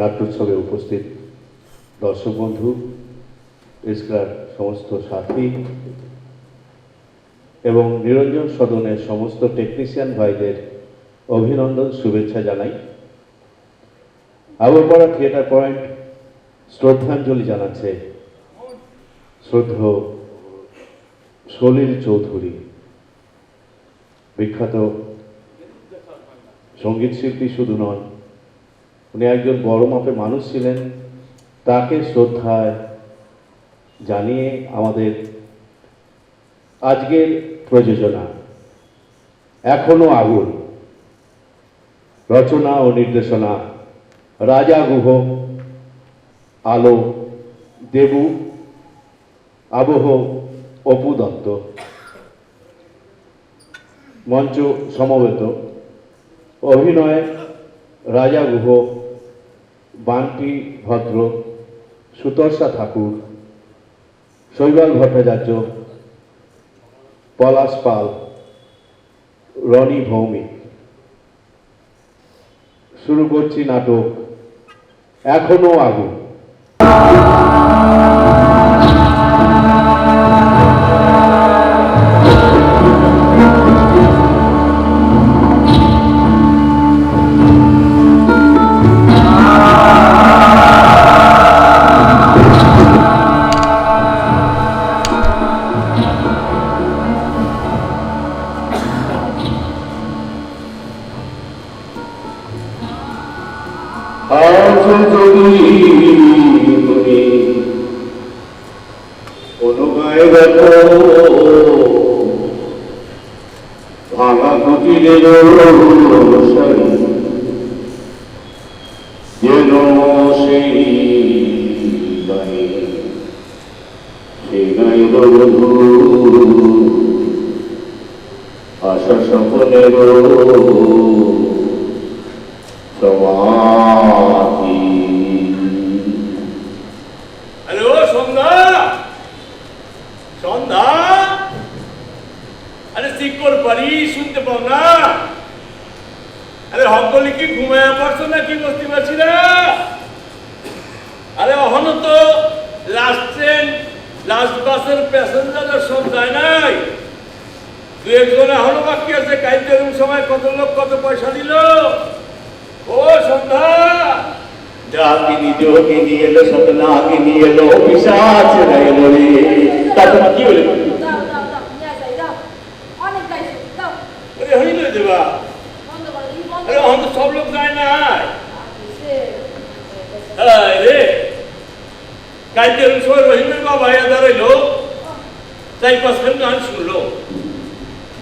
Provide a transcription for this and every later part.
নাট্যোৎসবে উপস্থিত দর্শক বন্ধু, প্রেসক্লাব সমস্ত সাথী এবং নিরঞ্জন সদনের সমস্ত টেকনিশিয়ান ভাইদের অভিনন্দন শুভেচ্ছা জানাই। আবরপাড়া থিয়েটার পয়েন্ট শ্রদ্ধাঞ্জলি জানাচ্ছে শ্রদ্ধেয় সলিল চৌধুরী, বিখ্যাত সঙ্গীত শিল্পী শুধু নন, উনি একজন বড় মাপের মানুষ ছিলেন। তাকে শ্রদ্ধায় জানিয়ে আমাদের আজকের প্রযোজনা এখনো আগুন, রচনা ও নির্দেশনা রাজা গুহ, আলো দেবু, আবহ অপু দত্ত, মঞ্চ সমবেত। অভিনয়ে রাজা গুহ, বান্টি ভদ্র, সুতর্ষা ঠাকুর, শৈবাল ভট্টাচার্য, পলাশ পাল, রনি ভৌমিক। শুরু করছি নাটক এখনো আগুন। ভাঙা কুটিরের যেন সেই গাই বধূ আশা স্বপনের সমাধি। হ্যালো সন্ধ্যা, সন্ধ্যা, আরে শিকর বাড়ি শুনতে পাও না? আরে হকলি কি ঘুমায়া পারছো না কি বসতে পারছি না? আরে অহনো তো লাস্ট ট্রেন, লাস্ট বাসের প্যাসেঞ্জারের সব যায় নাই। দু একজন এখনো বাকি আছে। কাইতের সময় কত লোক কত পয়সা দিল? ও সন্ধ্যা, ডাকিনি যোগিনী এলো, সতনাগিনী এলো, পিশাচ এলো রে। তারপর কি হলো? হইল দেবা। আরে অন্ত সব লোক যায় নাই রে। কাইতের সময় রহিমের বাবা দাঁড়াইলো, 4-5 গান শুনলো।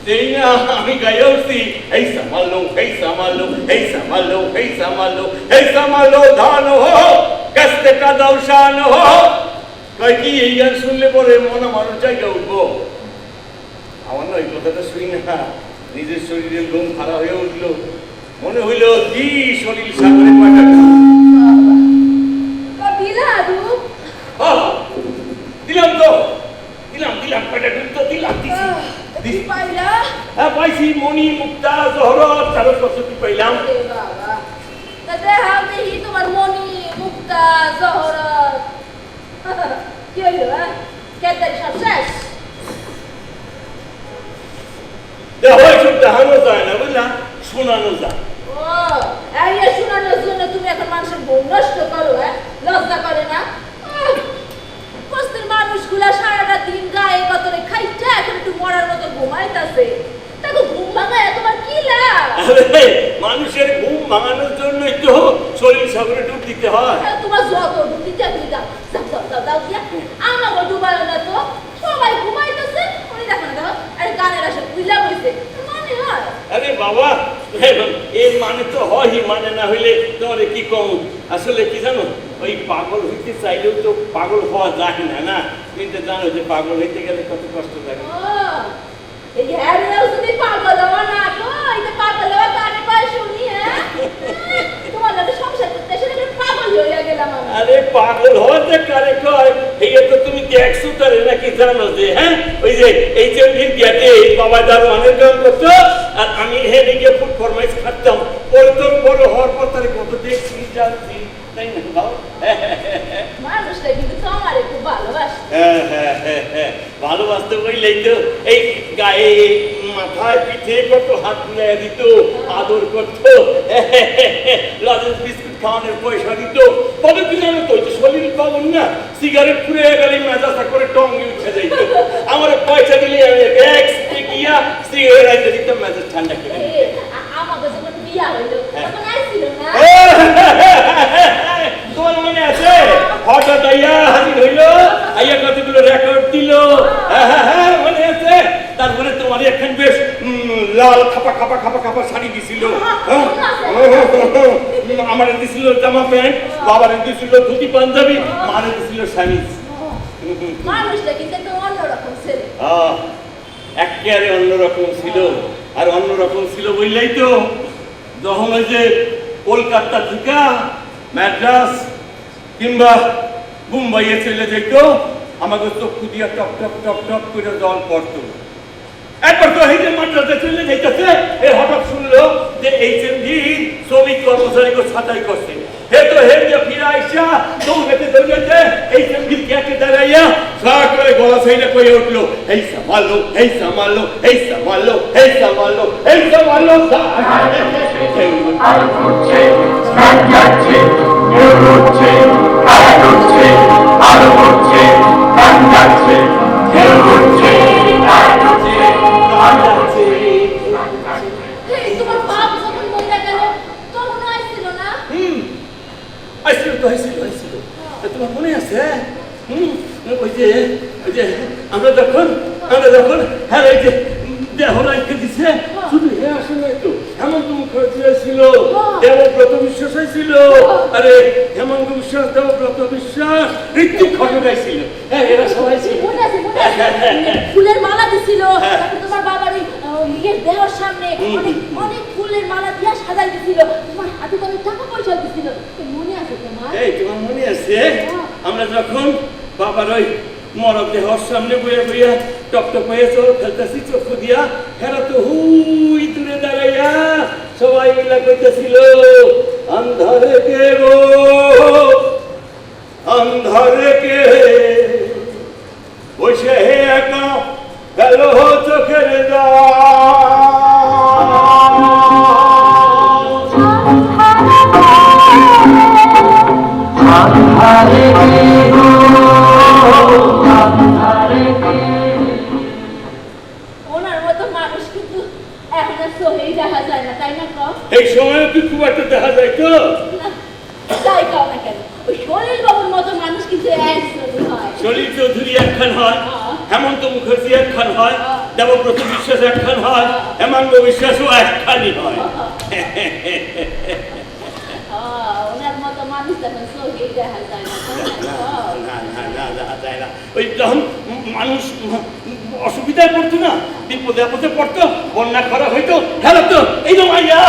সেই না আমি গাইয়া উঠছি, এই সামালো, এই সামালো, এই সামালো, এই সামালো, এই সামালো, ধান হো কাস্তে কাদাও শান হো। কয় কি এই গান শুনলে পরে মনে মানুষ জায়গা উঠবো? আমার না এই কথাটা শুনি না নিজের শরীরের লোম খারাপ হয়ে উঠলো। মনে হইল কি সলিল সাগরে কয়টা দিলাম তো, দিলাম দিলাম কয়টা তো দিলাম। হ্যাঁ পাইছি, মণি, মুক্তা, জহরত, চারত বছর পাইলাম। তোমার মণি, মুক্তা, জহরত কি হইল? সব শেষ? দেখানো যায় না বুঝলা, শোনানো যায়। শোনানোর জন্য তুমি এখন মানুষের ঘুম নষ্ট করো? লজ্জা করে না? বস্তির মানুষগুলা সারাটা দিন গায়ে গতরে খাইটা এখন একটু মরার মতো ঘুমাইতেছে। তাকে ঘুম ভাঙায় তোমার কি লাভ? মানুষের ঘুম ভাঙানোর জন্যই তো শরীর সাগরে ডুব দিতে হয়। তোমার যত ডুব দিতে তুমি দাও, দাও দিয়া আমাকে ডুবায় না তো। সবাই ঘুমাইতেছে, ওই দেখো না, দেখো আরে গানের আসে বুঝলা বইছে মানে হয়। আরে বাবা, এর মানে তো হয়, মানে না হইলে তোমার কি কম। আসলে কি জানো, ওই পাগল হইতে চাইলেও তো পাগল হওয়া যায় না। না তুমি তো জানো যে পাগল হইতে গেলে কত কষ্ট লাগে। এই হ্যারেও যদি পাগল হওয়া না তো, এই যে পাগল হওয়া গানে পায় শুনি। তোমার লাগে সংসার করতে এসে পাগল হইয়া গেলাম আমি। আরে পাগল হওয়াতে কারে কয়? এই তো তুমি দেখছো তারে নাকি জানো যে ওই যে এই যে গেটে বাবা দারোয়ানের কাম করতো আর আমি হেঁটে গিয়ে ফুড ফরমাইশ খাটতাম। ওর তোর বড় হওয়ার পর তার কত দেখছি জানছি তাই না বাবা? মানুষটা কিন্তু তোমার খুব ভালোবাসে। ভালোবাসতে বললেই তো এই গায়ে মাথায় পিঠে কত হাত মিলাই দিত, আদর করতো, লজেন্স বিস্কুট খাওয়ানোর পয়সা দিত। তবে কি জানো তো শরীর পাবন না, সিগারেট পুড়ে গেলে মেজাজটা করে টঙ্গি উঠে যাইত। আমার পয়সা দিলে আমি এক গিয়া সিগারেট আনতে দিতাম, মেজাজ ঠান্ডা করে আমাকে যখন বিয়া হইলো তখন আইছিল না? তোমার মনে আছে হঠাৎ আইয়া হাজির হইলো, আইয়া কতগুলো রেকর্ড দিল, মনে আছে? তারপরে তোমার একখান বেশ লাল খাপা খাপা খাপা খাপা শাড়ি দিছিল, আমার দিছিল জামা প্যান্ট, বাবার দিছিল ধুতি পাঞ্জাবি, মারে দিছিল স্বামীজ। মানুষটা কিন্তু একটু অন্যরকম ছিল। একেবারে অন্যরকম ছিল। আর অন্যরকম ছিল বললেই তো যখন ওই যে কলকাতা থেকে ম্যাড্রাস কিংবা মুম্বাইয়ে চলে যেত, আমাকে চক্ষু দিয়া টপ টপ টপ টপ করে জল পড়তো। একবার তো এই যে মাদ্রাসে চলে যাইতেছে, এ হঠাৎ শুনলো যে HMD শ্রমিক কর্মচারীকে ছাঁটাই করছে। হে তো হে যে ফিরে আইসা দৌড়েতে দৌড়েতে HMD কে দাঁড়াইয়া সারা করে গলা সাইডে কয়ে উঠলো, এই সামালো, এই সামালো, এই সামালো, এই সামালো, এই সামালো। আর ঘুরছে, স্নান যাচ্ছে, ঢেউ উঠছে, কারেন্ট উঠছে, আলো উঠছে, গান যাচ্ছে, ঢেউ উঠছে, কারেন্ট উঠছে, গান যাচ্ছে। এই তোমার বাপ যখন মরে গেল তখন আইছিল না? আইছিল তো আইছিল। তোমার মনে আছে? ওই যে আমরা যখন হ্যাঁ ওই যে দেহ রাইখে দিছে, শুধু হে আসে নাই তো, হেমন্ত মুখার্জি ছিল, দেবব্রত বিশ্বাস ছিল, আরে হেমন্ত বিশ্বাস, দেবব্রত বিশ্বাস, ঋত্বিক ঘটক ছিল, হ্যাঁ এরা সবাই ছিল। মনে আছে, মনে আছে। ফুলের মালা দিছিল, তারপর তোমার বাবার ওই ইয়ের দেহর সামনে অনেক অনেক ফুলের মালা দিয়া সাজাই দিছিল, তোমার হাতে করে টাকা পয়সা দিছিল। মনে আছে তোমার? এই তোমার মনে আছে আমরা যখন বাবার ওই মরদ দেহর সামনে বইয়া বইয়া টপ টপ হয়ে চোখ ফেলতেছি, চক্ষু দিয়া হেরা তো হুই দূরে দাঁড়াইয়া সবাই মিলা কইতেছিল, अंधारे के वो अंधारे के বসে হে একা গেল চোখের ওনার মতো মানুষ কিন্তু এখন আর সহি দেখা যায় না, তাই না? এই সময় কি খুব একটা দেখা যায় তো? তাই কাও না কেন, ওই সলিল বাবুর মতো মানুষ কিন্তু একজনই হয়। সলিল চৌধুরী একখান হয়, হেমন্ত মুখার্জি একখান হয়, দেবব্রত বিশ্বাস একখান হয়, হেমাঙ্গ বিশ্বাসও একখানই হয়। ওনার মতো মানুষ তখন সহি দেখা যায় না, তাই না? ওই যখন মানুষ অসুবিধায় পড়তো না, বিপদে আপদে পড়তো, বন্যা খরা হইতো, হেলো তো এই তো মাইয়া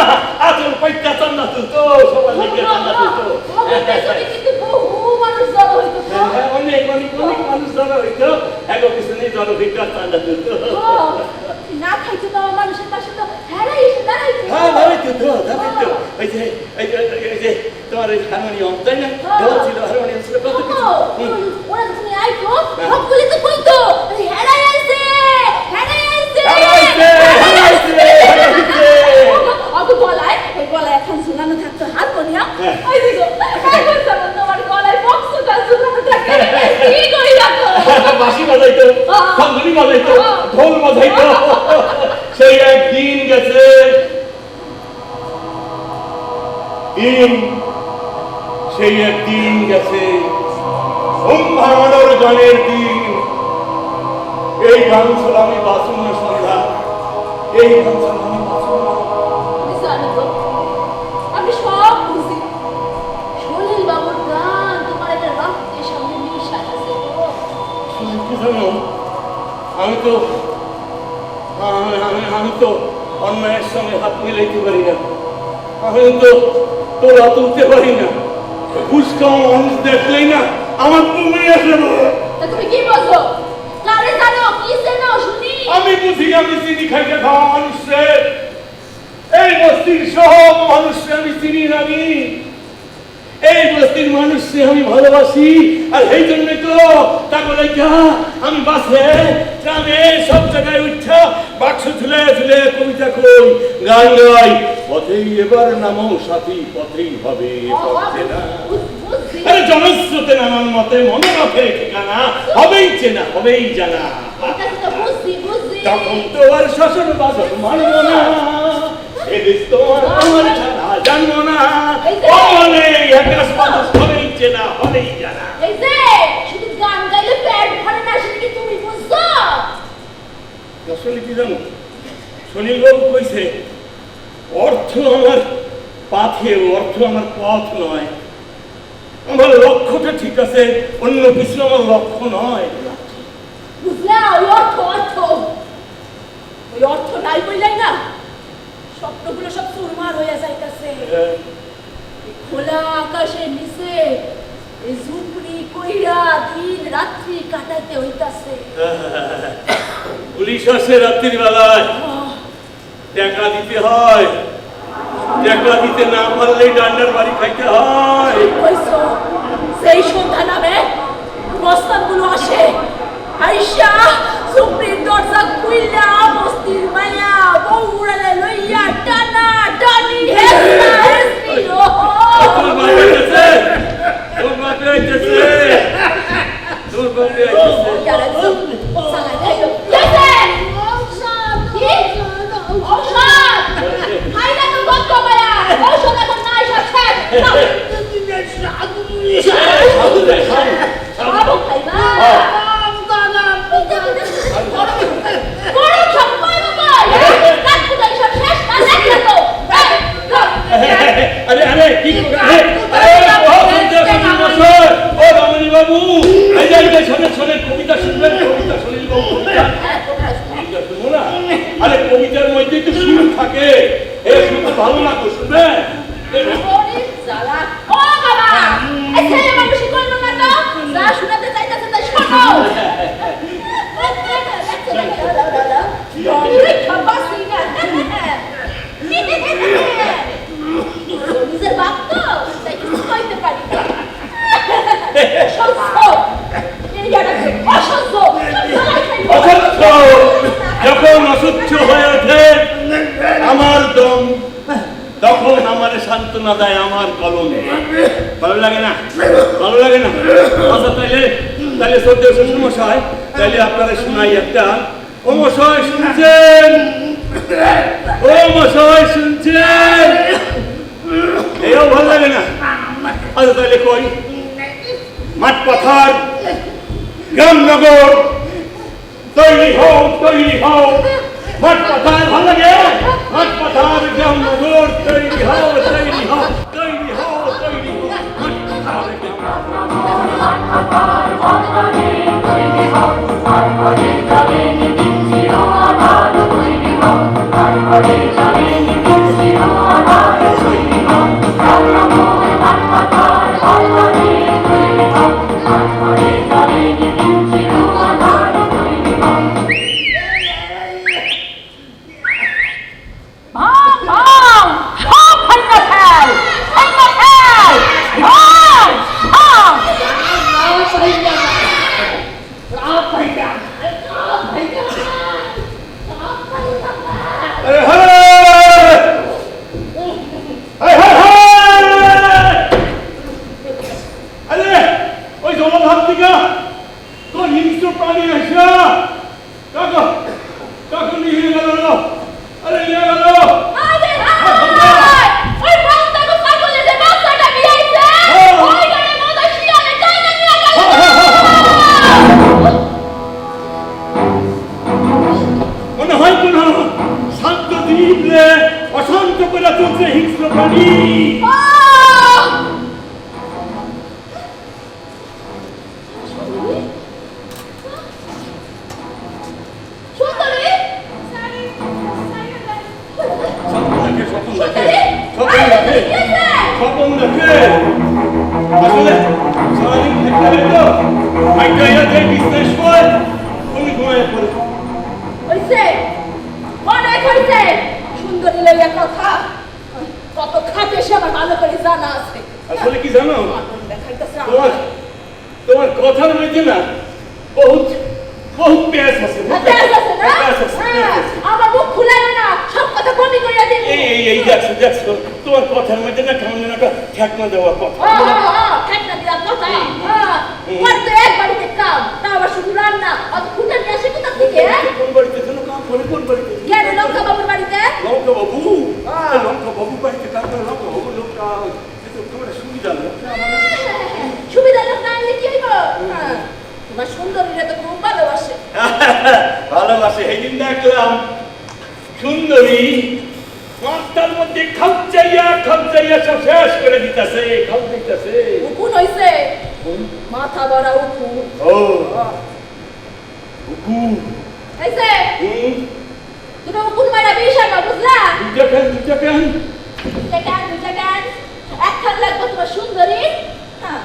আচল পাইতা চান্দা তুলতো, সবাই মিলে চান্দা তুলতো। কিন্তু বহু মানুষ জড়ো হইতো। অনেক অনেক অনেক মানুষ জড়ো হইতো, এগো পিছনে জড়ো হইতো আর চান্দা তুলতো। না খাইতো তো মানুষের পাশে তো হেরাই এসে দাঁড়াইতো। হ্যাঁ দাঁড়াইতো তো, দাঁড়াইতো। ওই যে তোমার ওই হারমোনিয়াম তাই না, দেওয়া ছিল, হারমোনিয়াম ছিল, কত কিছু। ওরা যখন আইতো সবগুলি তো কইতো হেরাই আইছে, হেরাই আইছে, অগো গলায় ওই গলায় এখন ঝুলানো থাকতো হারমোনিয়াম, ওই দিকে এখন যখন তোমার গলায় বক্সটা ঝুলানো থাকে কি কই রাখো, বাঁশি বাজাইতো, শঙ্খনি বাজাইতো, ঢোল বাজাইতো। সেই একদিন গেছে, সেই একদিন গেছে, ঘুম ভাঙানোর গানের দিন। এই গান ছাড়া আমি বাঁচুন না সন্ধ্যা, এই গান ছাড়া আমি বাঁচুন না। জানি তো আমি সব বুঝি, সলিল বাবুর গান তোমার একটা রক্তের সঙ্গে মিশা আছে। জানো আমি তো অন্যায়ের সঙ্গে হাত মিলাইতে পারি না, আমি তো তোলা তুলতে পারি না, ফুসকা মানুষ দেখলেই না আমার তুমি আসে না। তুমি কি বলছো? কারে জানো কি জানো শুনি? আমি বুঝি, আমি চিনি খাইতে খাওয়া মানুষে এই বস্তির সব মানুষকে আমি চিনি নামি, এই বস্তির মানুষকে আমি ভালোবাসি, আর এই জন্য তো তাকে লেখা আমি বাসে গ্রামে সব জায়গায় উঠা বাক্স ঝুলে ঝুলে কবিতা কই, গান গাই। পথেই এবার নামও সাথী, পথেই হবে পথে না। বুঝছি আরে জনস্রোতে নানান মতে মনোরথের ঠিকানা, হবেই চেনা হবেই জানা। বুঝছি তখন তো আর শাসন বাদক মানব না, এদেশ তো আর আমার ছাড়া জানবো না। বলে আকাশ বাতাস হবেই চেনা হবেই জানা। এই যে শুধু গান গাইলে পেট ভরে না, সেটা কি তুমি বুঝছো? আসলে কি জানো, সুনীল বাবু কইছে অর্থ আমার পাথে, অর্থ আমার পথ নয়। আমার লক্ষ্যটা ঠিক আছে, অন্য কিছু আমার লক্ষ্য নয়। বুঝলা? ওই অর্থ নাই বললাই না, স্বপ্নগুলো সব চুরমার হয়ে যাইতাছে। এই খোলা আকাশের নিচে এই ঝুপড়ি কইরা দিন রাত্রি কাটাইতে হইতাছে। পুলিশ আসে রাত্রির বেলায়, টাকা দিতে হয়, টাকা দিতে না পারলে ডান্ডার বাড়ি খাইতে হয়। কইছো সেই সন্ধ্যা নামে বস্তাগুলো আসে, আইসা সুপ্রিম দরজা খুইলা বস্তির মায়া বউরালে লইয়া টানা টানি হেসা হেসি। তোর বাড়ি আইতেছে, তোর বাড়ি আইতেছে, তোর বাড়ি আইতেছে। আরে আরে কি করে? ও রমণী বাবু, এই যে শোনেন শোনেন, কবিতা শুনবেন, কবিতা শুনিল বাবু, কবিতা শুনবো না? আরে কবিতার মধ্যে তো সুর থাকে, এ সুর তো ভালো না তো, শুনবেন? নিজের বাপ তো তাই কিছু কইতে পারি না। অসহ্য যখন অসহ্য হয়ে ওঠে আমার দম, তখন আমার সান্ত্বনা দেয় আমার কলম। ভালো লাগে না? ভালো লাগে না? আচ্ছা তাইলে তাহলে শ্রদ্ধেয় শ্বশুর মশাই, তাইলে আপনারা শোনাই একটা। ও মশাই শুনছেন? ও মশাই শুনছেন? এও ভালো লাগে না? আচ্ছা তাইলে কই, মাঠ পাথার গ্রামনগর তৈরি হোক, তৈরি হোক। মাঠ পাথার ভালো লাগে? মাঠ পাথার গ্রামনগর তৈরি হোক, তৈরি হোক, তৈরি হোক, তৈরি হোক। মাঠ পাথার অশান্ত করে চলছে হিংস্র প্রাণী। স্বপন দেখে আসলে সারাদিন থাকতে তো যে বিজনেস হয় তুমি ঘুমায় পড়ে। হইছে অনেক হইছে। সুন্দরী লইয়া কথা কত খাটে সে আমার ভালো করে জানা আছে আসলে কি জানো দেখাইতেছে তোমার তোমার কথার মধ্যে না বহুত বহুত পেঁয়াজ আছে আমার মুখ খুলে না সব কথা বমি করিয়া দিবি এই দেখছো তোমার কথার মধ্যে না কেমন যেন একটা ঠেকনা দেওয়ার কথা ঠেকনা দেওয়ার কথা করতে এক বাড়িতে কাম তা আবার শুধু রান্না অত খুঁটে নিয়ে আসে কোথা থেকে কোন বাড়িতে যেন কাম করে কোন বাড়িতে কেন লঙ্কা বাবুর বাড়িতে লঙ্কা বাবু বাড়িতে কাম করে লঙ্কা বাবু লোকটা তোমার সুবিধা সুবিধা লোক না হলে কি হইব তোমার সুন্দরীরা তো খুব ভালোবাসে ভালোবাসে এই দিন দেখলাম সুন্দরী মাথার মধ্যে খাপচাইয়া সব শেষ করে দিতেছে খাপ দিতেছে উকুন হইছে মাথা বড় উকুন ও উকু হইছে তুমি উকুন মারা বেশা না বুঝলা দুটাকান দুটাকান একখান লাগবে তোমার সুন্দরী হ্যাঁ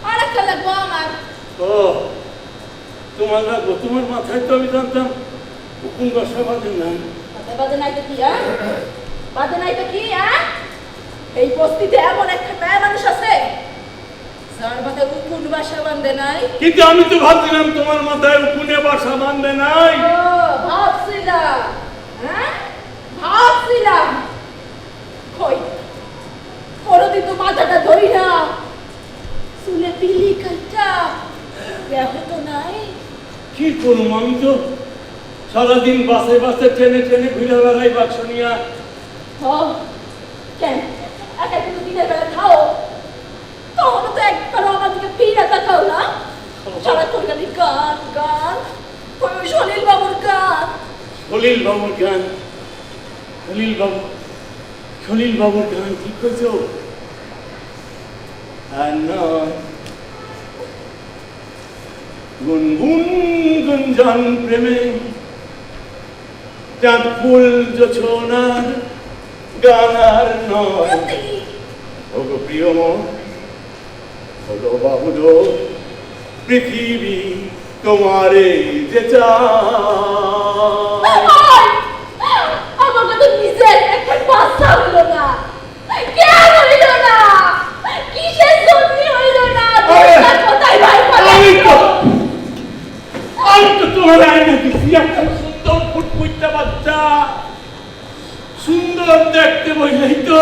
আর একখান লাগবো আমার ও তোমার লাগবো তোমার মাথায় তো আমি জানতাম উকুন বসা বাঁধে না বাদে নাই তো কি বাদে নাই তো কি এই বস্তিতে এমন একটা মেয়ে মানুষ আছে যার মাথায় উকুন বাসা বাঁধে নাই কিন্তু আমি তো ভাবছিলাম তোমার মাথায় উকুনে বাসা বাঁধে নাই ভাবছিলাম ভাবছিলাম কই কোনদিন তো মাথাটা ধরি না চুলে পিলি কাটা হতো নাই কি করুম আমি তো সারাদিন বাসে ট্রেনে ঘুরে বেড়াই বাক্স নিয়া কেন একা কিন্তু দিনের বেলা খাও তখন তো একবার আমার দিকে ফিরে তাকাও না সারাক্ষণ খালি গান গান সলিল বাবুর গান সলিল বাবুর গান ঠিক করছো আর নয় গুনগুন গুঞ্জন প্রেমে চাঁদ ফুল জোছনার গানার নয় ওগো প্রিয় হলো বাহুদো পৃথিবী তোমারে যে চায় আমাকে তো নিজের একটা বাচ্চা হইল না কেন হইল না কিসের জন্য হইল না কোথায় ভাই আমি তো তোমার আয়না দিচ্ছি একটা সুন্দর ফুটফুটটা বাচ্চা সুন্দর দেখতে বললেই তো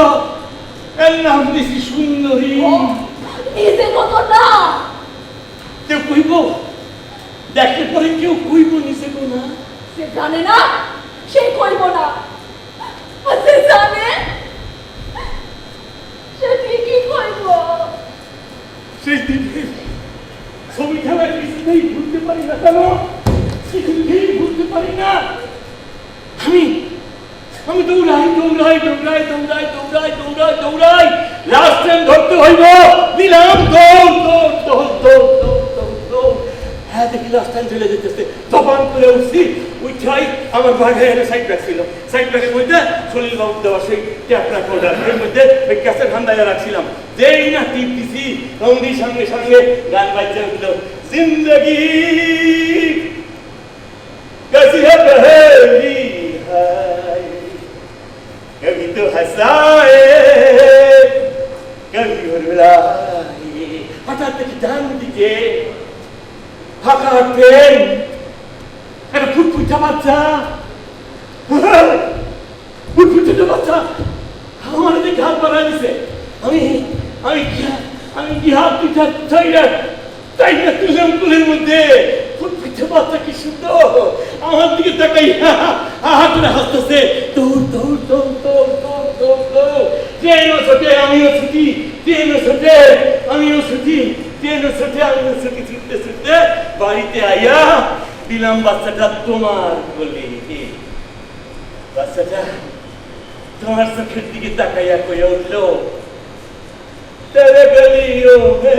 এর নাম দিছি সুন্দরী নিজে মতো না কেউ কইব দেখলে পরে কেউ কইব নিচে না সে জানে না সে কইব না আর সে জানে সে ঠিকই কইব সেই দিকে ছবি খেলায় কিছুতেই ভুলতে পারি না কেন কিছুতেই ভুলতে পারি না আমি দৌড়াই লাস্ট ট্রেন ধরতে হইব দিলাম হ্যাঁ দেখি লাস্ট ট্রেন চলে যেতেছে তখন করে উঠছি উঠাই আমার বাঘে এনে সাইড ব্যাগ ছিল সাইড ব্যাগের মধ্যে সলিল বাবু দেওয়া সেই ট্যাপ রেকর্ডার এর মধ্যে ওই ক্যাসেট ঠান্ডায় রাখছিলাম যেই না টিপ দিছি রঙির সঙ্গে গান বাজছে উঠলো জিন্দগি कैसी है पहेली है कभी तो हंसाए कभी रुलाए हठाৎ দেখি ডান দিকে ফাঁকা ট্রেন একটা ফুটফুটে বাচ্চা আমার দিকে হাত বাড়ায় দিছে আমি কি হাত পিঠা তাই না তুললাম কুলের মধ্যে ফুটফুটে বাচ্চা কি সুন্দর আমার দিকে তাকাই হাত ধরে হাসতেছে দৌড় ট্রেনও ছোটে আমিও ছুটি ছুটতে বাড়িতে আইয়া দিলাম বাচ্চাটা তোমার বলে বাচ্চাটা তোমার চোখের দিকে তাকাইয়া কইয়া উঠলো তেরে গলিও মে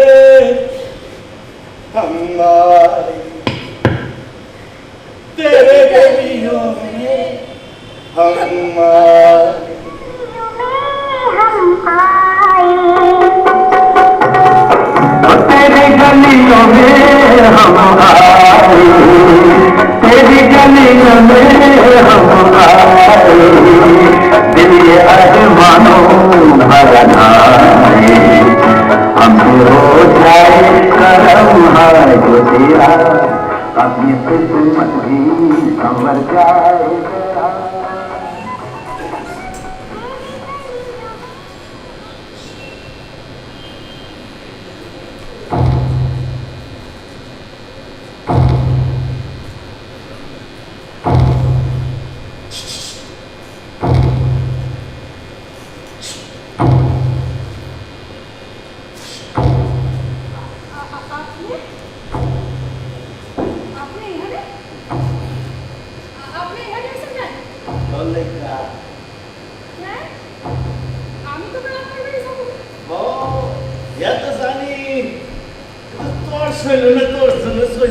हमारी तेरे गलियों में हमारी तेरी गलियों में हम आए तेरी गलियों में हम आए अभी किस्मत भी संवर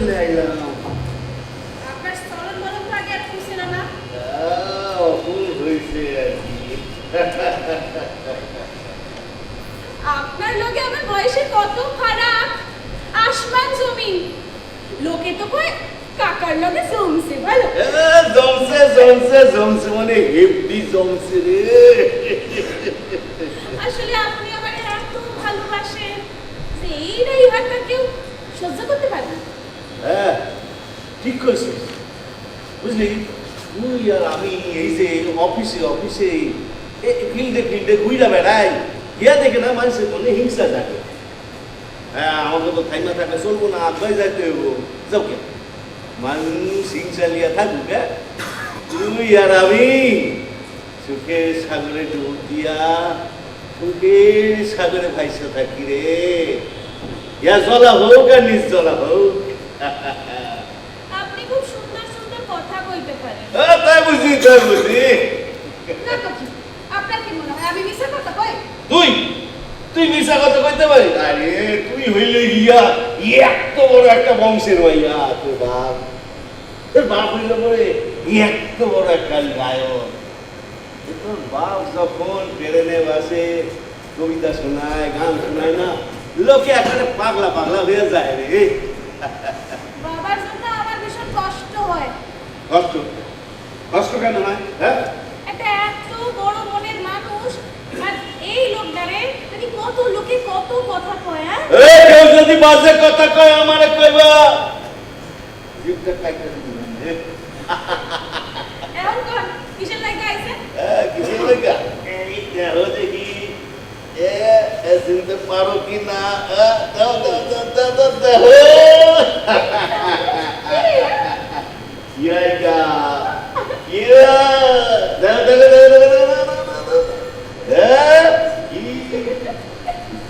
जाएगा। আপনার লোকে আমার বয়সে কত ফারাক, আসমান জমিন। লোকে তো কয় কাকার লগে জমছে ভালো। জমছে মানে হেভি জমছে রে। আসলে আপনি আমার এত ভালোবাসেন যে এই ড্রাইভারটা কেউ সহ্য করতে পারে না। হ্যাঁ ঠিক কইছিস, বুঝলি? তুই আর আমি এই যে অফিসে ফিল্ডে ঘুইরা বেড়াই, গিয়া দেখে না মানুষের মনে হিংসা থাকে। হ্যাঁ আমাকে তো থাইমা থাকলে চলবো না, আগে যাইতে হইব। যাও কে মানুষ হিংসা লিয়া থাকুক। হ্যাঁ তুই আর আমি সুখের সাগরে ডুব দিয়া সুখের সাগরে ভাইসা থাকি রে। ইয়া জলা হোক আর নিজ জলা হোক। আপনি খুব সুন্দর সুন্দর কথা কইতে পারেন। তাই বুঝি না তো কি, আপনার কি মনে হয় আমি মিছা কথা কই? তুই মিশা কথা কইতে পারিস? আরে তুই হইলে গিয়া এত বড় একটা বংশের ভাইয়া। তোর বাপ হইলে পরে এত বড় একটা গায়ক। তোর বাপ যখন ট্রেনে বাসে কবিতা শোনায়, গান শোনায় না, লোকে এখানে পাগলা হয়ে যায় রে। বাবার জন্য আমার ভীষণ কষ্ট হয়। কষ্ট কেন হয়? হ্যাঁ একটা এত বড় মনের মানুষ আর এই লোকটারে মানে কত লোকে কত কথা কয়। হ্যাঁ কেউ যদি বাজে কথা কয় আমারে কইবা জিভটা কাইটা দিবেন। এখন কোন কিসের লাগা আইছে? কিসের লাগা? এই দেখো দেখি চিনতে পারো কি না?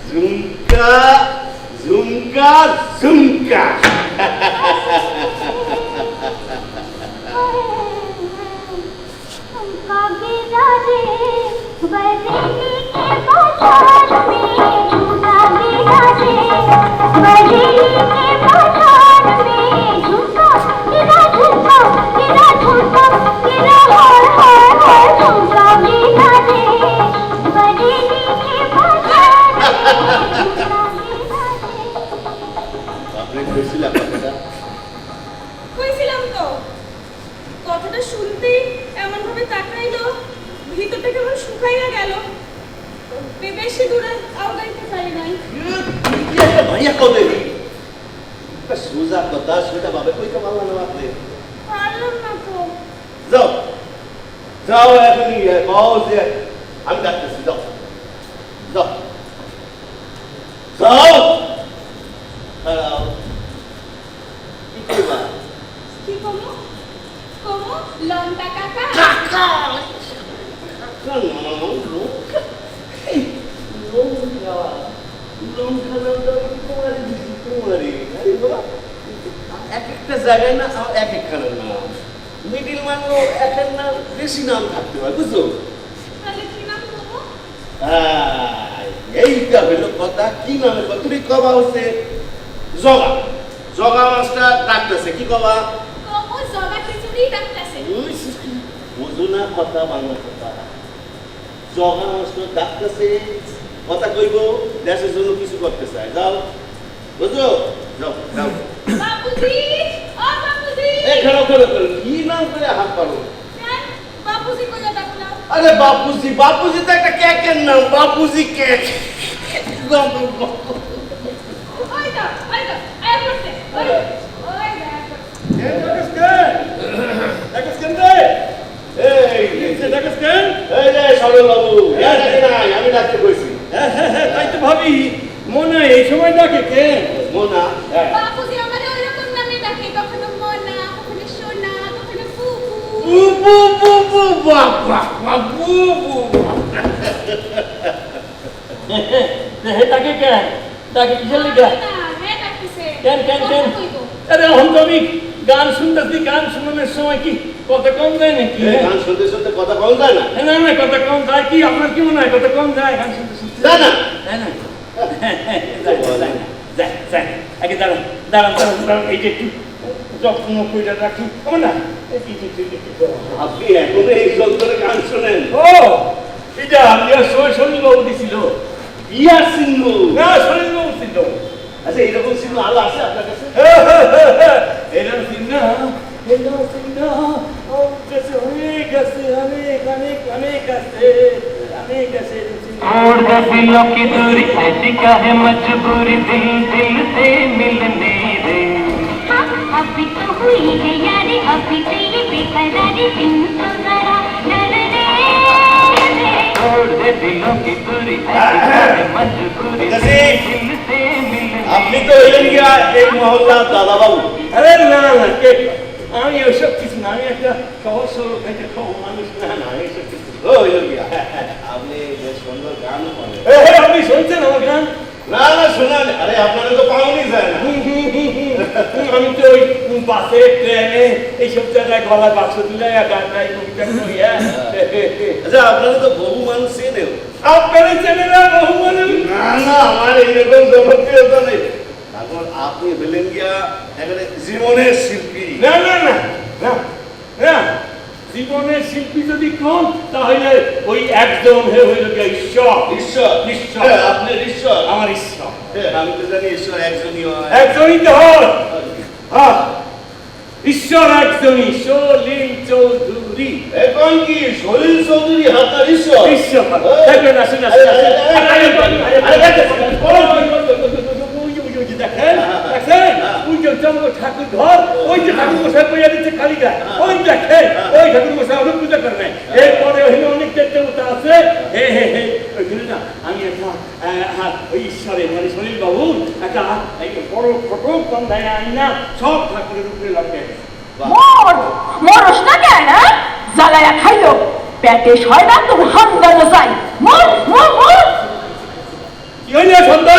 ঝুমকা ঝুমকা ঝুমকা। কইছিলাম তো, কথাটা শুনতেই এমন ভাবে তাকাইলো, ভিতরটা কেমন শুকাইয়া গেল। বেশি দূরে আগাইতে পারি নাই। ভাইয়া কবে সোজা কথা সেটা ভাবে কইতে পারলাম না। আপনি পারলাম না তো। যাও যাও এখনই কও যে আমি ডাকতেছি। যাও যাও যাও। দাঁড়াও, কি করবা? কি কমো কমো লঙ্কা কাকা। এক একটা জায়গায় না এক একখানের নাম, মিডিল মানও এক এক নাম বেশি নাম থাকতে হয়, বুঝছো? তাহলে কি নাম কমো? এইটা হইল কথা। কি নামে তুমি কবা হচ্ছে জগা। জগা মাছটা ডাকতেছে, কি কবা? কমো জগা খিচুড়ি ডাকতেছে। বুঝো না কথা, বাংলা কথা। জগা মাছটা ডাকতেছে, কথা কইব, দেশের জন্য কিছু করতে চায়। যাও বুঝো, যাও যাও। বাপুজি, ও বাপুজি। খেলো কি নাম করে হাত পারো? বাপুজি কইয়া ডাকলাম। আরে বাপুজি তো একটা কেকের নাম, বাপুজি কেক। ওই তো আয় করতে। ওই বুবু বুবু বাবা বুবু তাকে কেন তাকে কিসের লিখা কেন কেন কেন আরে আমি গান শুনতেছি গান শোনানোর সময় কি কথা কম যায় নাকি গান শুনতে শুনতে কথা বল যায় না না না কথা কম যায় কি আপনার কি মনে হয় কথা কম যায় গান শুনতে শুনতে না না না না যায় যায় আগে দাঁড়ান দাঁড়ান দাঁড়ান দাঁড়ান এই যে একটু যত্ন করে রাখি কেমন না আপনি এখন এই যন্ত্রে গান শোনেন ও এটা আপনার শরীর বাবু দিছিল ইয়া সিংহ না শরীর বাবু ছিল আচ্ছা এইরকম সিংহ আলো আছে আপনার কাছে এরকম চিন্তা এরকম চিন্তা ও কাছে অনেক আছে অনেক অনেক অনেক আছে অনেক আছে छोड़ दे दिलों की दूरी ऐसी क्या है मजबूरी दिल दिल से मिलने दे हाँ, अभी तो हुई है यारी अभी से ये बेकरारी दिन तो जरा डरने दे छोड़ दे दिलों की दूरी ऐसी क्या है मजबूरी दिल से मिलने আপনি তো হইলেন গিয়া এই মহল্লার দাদা বাবু আরে না না কে আমি ওসব কিছু না আমি একটা সহজ সরল একটা সহজ মানুষ না না এইসব কিছু ও হইলেন গিয়া আপনি বেশ সুন্দর গান বলেন আপনি শুনছেন আমার গান না না শোনান আরে আপনারা তো পাওনি যায় না আমি তো ওই বাসে ট্রেনে এইসব জায়গায় গলা বাক্স দিলে গান গাই কবিতা করি আচ্ছা আপনারা তো বহু মানুষ চেনেন আপনারা ছেলেরা বহু মানুষ না না আমার এইরকম জনপ্রিয়তা নেই তারপর আপনি হইলেন গিয়া একেবারে জীবনের শিল্পী না না না না না জীবনের শিল্পী যদি কোন তাহলে ওই একজন হইল গিয়ে ঈশ্বর ঈশ্বর ঈশ্বর হ্যাঁ, আপনি ঈশ্বর আমার ঈশ্বর হ্যাঁ, আমি তো জানি ঈশ্বর একজনই হয় একজনই তো হয় হ্যাঁ ঈশ্বর একজনই সলিল চৌধুরী এখন কি সলিল চৌধুরী আপনার ঈশ্বর ঈশ্বর হ্যাঁ। দেখবেন আসেন আসেন আসেন দেখেন দেখেন ওই যে জন্ম ঠাকুর ঘর ওই যে ঠাকুর মশাই বইয়া দিচ্ছে কালীঘাট ওই দেখেন ওই ঠাকুর মশাই অনেক পূজা করবে এরপরে ওইখানে অনেক দেবতা আছে হে হে হে ওইখানে না আমি একটা ওই ঈশ্বরের মানে সলিল বাবুর একটা বড় ফটো বান্ধায় আনি না সব ঠাকুরের উপরে লাগবে মোর মোরস না কেন জ্বালায়া খাইলো পেটে হয় না তোর হাঙ্গানো যাই মোর মোর মোর কি হইলে সন্ধ্যা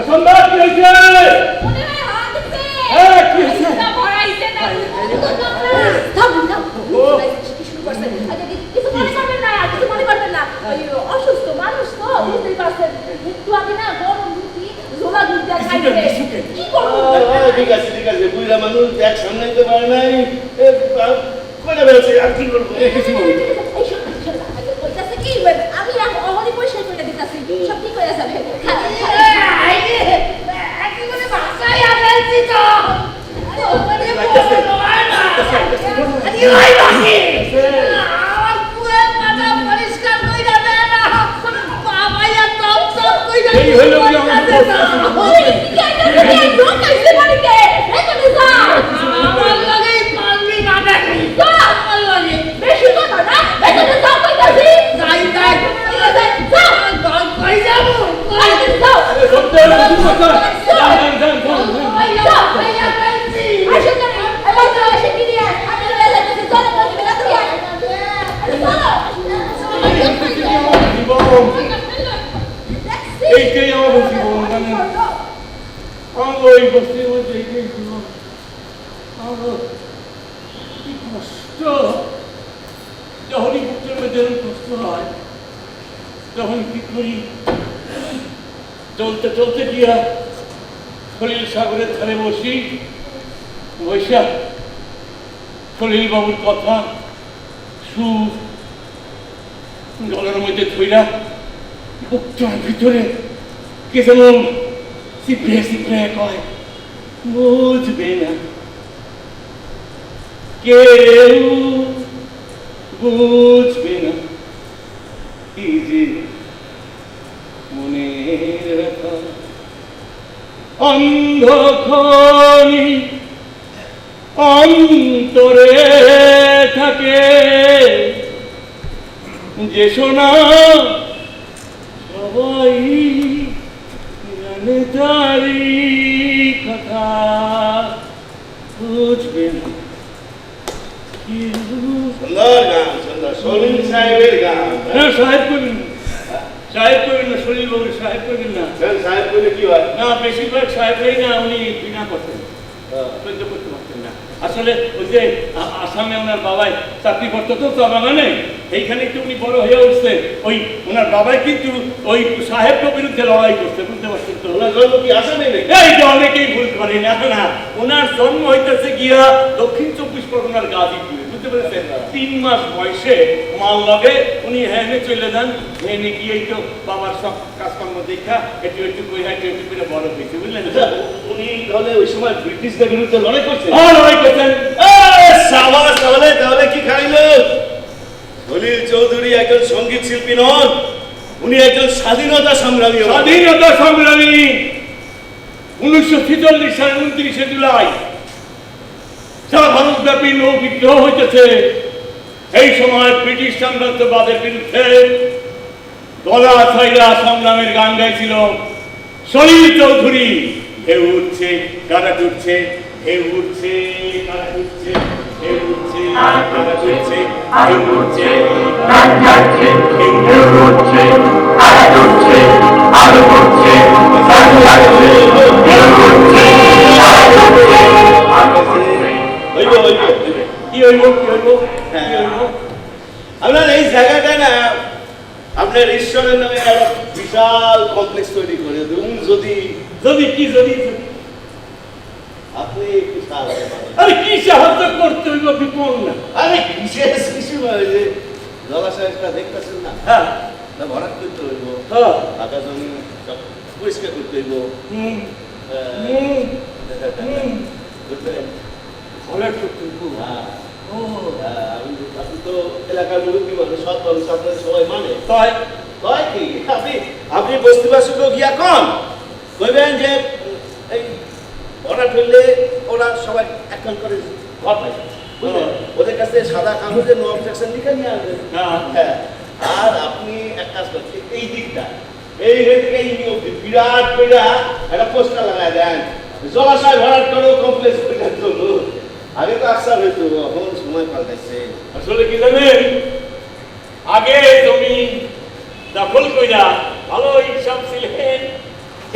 সন্ধ্যা কি হয়েছে মনে হয় হাত দিছে হ্যাঁ কি হয়েছে না ভরাইছে না থাম থাম শুরু করছে কিছু মনে করবেন না কিছু মনে করবেন না ওই অসুস্থ মানুষ তো বুঝতেই পারছেন একটু আগে না গরম রুটি ঝোলা দুধ দিয়ে খাইছে কি করব ঠিক আছে বুইরা মানুষ এক সামনে নিতে পারে নাই কইনা বেরোছে আর কি করবো কিছু বলি আমি অহনি পয়সা করে দিতেছি সব ঠিক হয়ে যাবে এই হইলো কি আমার বেশি কথা না এখানে যাও কইতাছি যাই যাই যাও কই যাবো যাও এইটাই আমার জীবন জানেন আমার ওই বস্তির মধ্যে এইটাই জীবন আমার কি কষ্ট যখনই বুকের মধ্যে এরকম কষ্ট হয় তখন কি করি চলতে চলতে গিয়া খলিল সাগরের ধারে বসি বৈশা খলিল বাবুর কথা সুর গলার মধ্যে ধইরা বুকটার ভিতরে কে যেন সিপড়ে সিপড়ে কয় বুঝবে না কেউ বুঝবে না কি যে মনের ব্যথা অন্ধক্ষণি অন্তরে থাকে যে শোনা সবাই জানে তারি কথা বুঝবে না কেউ সলিল সাহেবের গান না সাহেব করবেন না, সাহেব করবেন না, শরীর বাবু সাহেব করবেন না। সাহেব বলে কি হয়? না বেশিরভাগ সাহেবরাই না উনি বিনা করতেন, সহ্য করতে পারতেন না। আসলে ওই যে আসামে ওনার বাবাই চাকরি করতো তো চা বাগানে, এইখানে একটু উনি বড় হয়ে উঠছে। ওই ওনার বাবাই কিন্তু ওই সাহেবের বিরুদ্ধে লড়াই করছে, বুঝতে পারছেন তো? ওনার জন্ম কি আসামে নেই? এইটা অনেকেই ভুল করে না। না, ওনার জন্ম হইতেছে গিয়া দক্ষিণ 24 পরগনার গাজীপুরে, বুঝতে পেরেছেন? 3 মাস বয়সে মাল লগে উনি হেনে চলে যান। হেনে গিয়ে তো বাবার সব কাজকর্ম দেখা একটু একটু করে একটু একটু করে বড় হয়েছে, বুঝলেন? উনি তাহলে ওই সময় ব্রিটিশদের বিরুদ্ধে লড়াই করছেন? লড়াই করছেন। সাবাস! তাহলে কি খাইলো? সলিল চৌধুরী একজন সঙ্গীত শিল্পী নন, উনি একজন স্বাধীনতা সংগ্রামী। স্বাধীনতা সংগ্রামী। 1946 সালের 29শে জুলাই সারা ভারতব্যাপী নৌ বিদ্রোহ হইতেছে। এই সময় ব্রিটিশ সাম্রাজ্যবাদের বিরুদ্ধে গলা ছাইরা সংগ্রামের গান গাইছিল সলিল চৌধুরী। ঢেউ উঠছে, কারা উঠছে, ঢেউ উঠছে, কারা উঠছে, ঢেউ উঠছে, কারা উঠছে, ঢেউ উঠছে, প্রাণ যাচ্ছে, ঢেউ উঠছে, আলো উঠছে, আলো উঠছে, প্রাণ যাচ্ছে, ঢেউ উঠছে, আলো উঠছে, আলো উঠছে। হইব। কি হইব, কি হইব, কি হইব? আপনার এই জায়গাটা না আপনার ঈশ্বরের নামে একটা বিশাল কমপ্লেক্স তৈরি করে দেবেন। যদি যদি কি যদি আপনি একটু সাহায্য করেন। আরে কি সাহায্য করতে হইব বিপদ না। আরে বিশেষ কিছু নয়, যে জলাশয়টা দেখতেছেন না, হ্যাঁ তা ভরাট করতে হইব, হ্যাঁ ফাঁকা জমি সব পরিষ্কার করতে হইব। হুম বুঝলেন? ভরাট করতে হইব। হ্যাঁ, ও আপনি তো এলাকার মুরব্বী মানুষ, সব মানুষ আপনার সবাই মানে। তাই হয় কি আপনি বস্তিবাসীকে গিয়া কন কইবেন যে এই ভরাট হইলে ওরা সবাই এখন করে ঘর পায়, বুঝলেন? ওদের কাছে সাদা কাগজে নো অবজেকশন লিখে নিয়ে আসবেন। হ্যাঁ। হ্যাঁ, আর আপনি এক কাজ করছেন, এই দিকটা এই থেকে এই বিরাট একটা পোস্টার লাগায় দেন, জলাশয় ভরাট করো, কমপ্লেক্স করার জন্য। আগে তো আকসার হইতো, এখন সময় পাল্টাইছে। আসলে কি জানেন, আগে জমি দখল কইরা ভালো হিসাব ছিলেন।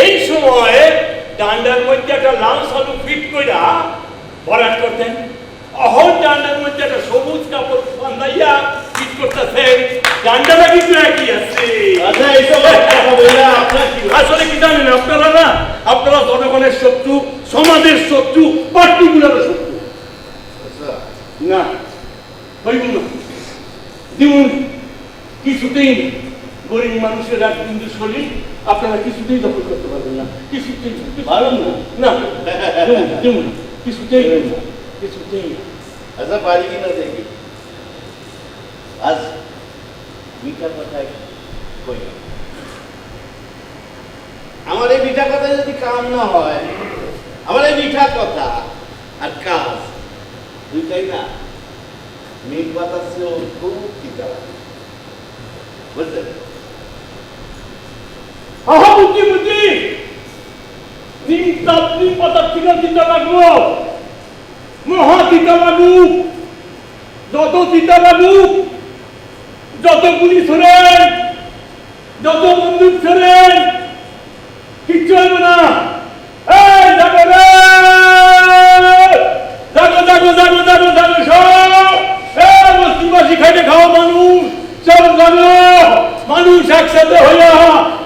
এই সময় ডান্ডার মধ্যে একটা লাল সালু ফিট কইরা ভরাট করতেন। অহন ডান্ডার মধ্যে একটা সবুজ কাপড় বান্ধাইয়া ফিট করতেছেন। ডান্ডাটা কিন্তু একই আছে। আচ্ছা, এইসব কথা বললে আপনার কি? আসলে কি জানেন, আপনারা না, আপনারা জনগণের শত্রু, সমাজের শত্রু, পার্টিকুলার শত্রু। না হইব না, যেমন কিছুতেই গরিব মানুষের এক বিন্দু শরীর আপনারা কিছুতেই দখল করতে পারবেন না, কিছুতেই পারুন না? না, যেমন কিছুতেই না, কিছুতেই না। আচ্ছা, পারি কিনা দেখি। আজ মিঠা কথায় কই, আমার এই মিঠা কথায় যদি কাম না হয়, আমার এই মিঠা কথা আর কাজ দুইটাই না মিট বাতাসেও খুব তিতা লাগে, বুঝলেন? আহা বুদ্ধি বুদ্ধি, নিম চাপনি পাতার থেকে দিতে লাগবো, মহা দিতে লাগুক, যত দিতে লাগুক, যত গুলি ছড়েন, যত বন্দুক ছড়েন, কিচ্ছু হইব না। এই জাগো রে, জাগো জাগো জাগো জাগো জাগো সব, বস্তিবাসী খাইতে খাওয়া মানুষ সব জানো, মানুষ একসাথে হইয়া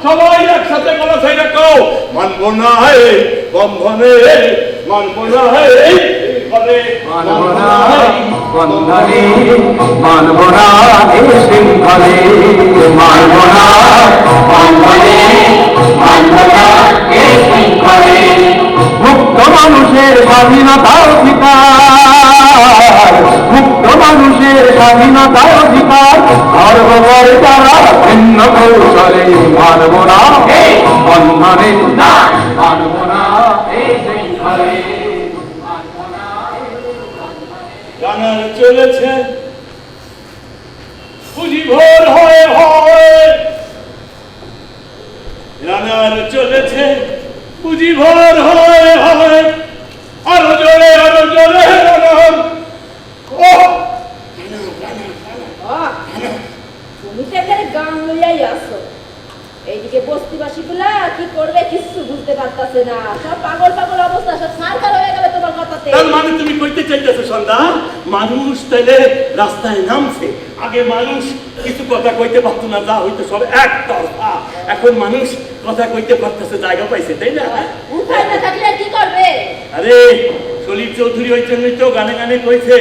সবাই একসাথে গলা ছাইরা কাও, মানব না হে বন্ধনে, মানব না হে ঘরে, মানব না বন্ধনে, মানব না এই শৃঙ্খলে, মানব না বন্ধনে, মানব না এই শৃঙ্খলে। মুক্ত মানুষের স্বাধীনতা অধিকার, মুক্ত মানুষের স্বাধীনতা অধিকার, গর্ব করে তারা ভিন্ন কৌশলে, মানব না এই বন্ধনে, মানব না এই শৃঙ্খলে। গানার চলেছে বুঝি ভোর হয়ে হয়, গানার চলেছে বুঝি ভোর হয়ে হয়, আরো জোরে ও মাসিগুলা কি করবে কিছু বুঝতে পারতাছে না, সব পাগল পাগল অবস্থা, সব সারকার হয়ে গেল তোমার কথাতে। তার মানে তুমি কইতে চাইতেছো সন্ধ্যা মানুষ তাইলে রাস্তায় নামছে? আগে মানুষ কিছু কথা কইতে পারতো না, যা হইতো সব একতরফা। এখন মানুষ কথা কইতে পারতেছে, জায়গা পাইছে, তাই না? উপায় না থাকলে আর কি করবে? আরে সলিল চৌধুরী ওই জন্যই তো গানে গানে কইছে,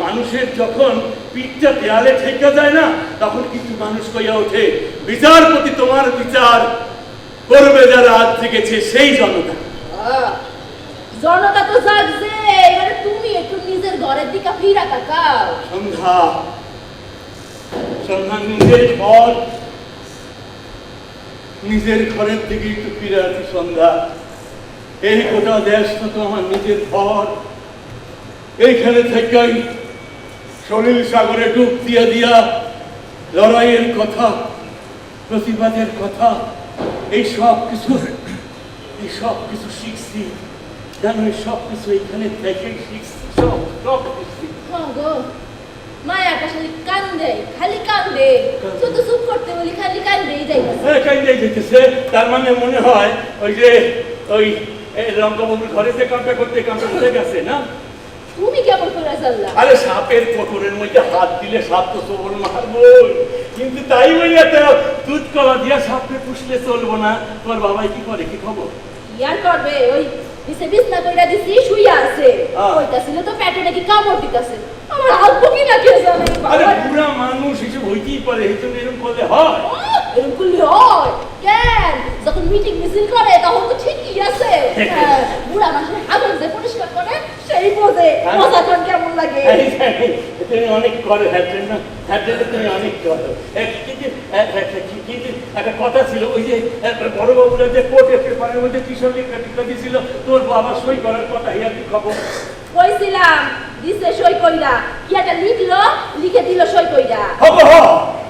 মানুষের যখন পিঠটা দেয়ালে ঠেকে যায় না, তখন কিন্তু মানুষ কইয়া ওঠে, বিচারপতি তোমার বিচার করবে যারা আজ জেগেছে সেই জনতা। জনতা তো জাগছে, এবারে তুমি একটু নিজের ঘরের দিকে ফিরা তাকাও। সন্ধ্যা সন্ধ্যা নিজের ঘর, নিজের ঘরের দিকে একটু ফিরে আছি সন্ধ্যা। এই গোটা দেশটা তো আমার নিজের ঘর। এইখানে থেকেই সলিল সাগরে ডুব দিয়া দিয়া লড়াইয়ের কথা, প্রতিবাদের কথা, এই সব কিছু শিখছি। জানো, এই সব কিছু এইখানে থেকে শিখছি, সব শিখছি। গো মায়াটা খালি কান্দে, খালি কান্দে, শুধু চুপ করতে বলি খালি কান্দেই যাইতেছে। কান্দেই যাইতেছে, তার মানে মনে হয় ওই যে ওই রঙ্গবাবুর ঘরে যে কামটা করতে গেছে না? তুমি কেমন করে জানলা? আরে সাপের কোটরের মধ্যে হাত দিলে সাপ তো সবল মারবো, কিন্তু তাই বলে তো দুধ কলা দিয়া সাপকে পুষলে চলবো না। তোমার বাবাই কি করে, কি খবর? ইয়ার করবে, ওই নিচে বিছনা কইরা দিছি, শুইয়া আছে। কইতাছিল তো পেটে নাকি কামড় দিতাছে। আমার হাত কি না কে জানে? আরে বুড়া মানুষ হিসেবে হইতেই পারে, এই জন্য এরকম করলে হয়? এরকম করলে হয় কেন? যখন মিটিং মিছিল করে তখন তো ঠিকই আছে। বুড়া মানুষের হাগল যে পরিষ্কার করে সেই বোঝে মজা কোন কেমন লাগে। তুমি অনেক করো, তুমি অনেক করো। কিন্তু একটা কথা ছিল, ওই যে বড় বাবুরা যে কোর্টের পেপারের মধ্যে কিশোর লেখা দিয়েছিল, তোর বাবা সই করার কথা, ইয়া কি খবর? কইছিলাম দিছে সই কইরা, কি একটা লিখলো, লিখে দিল সই কইরা। হবো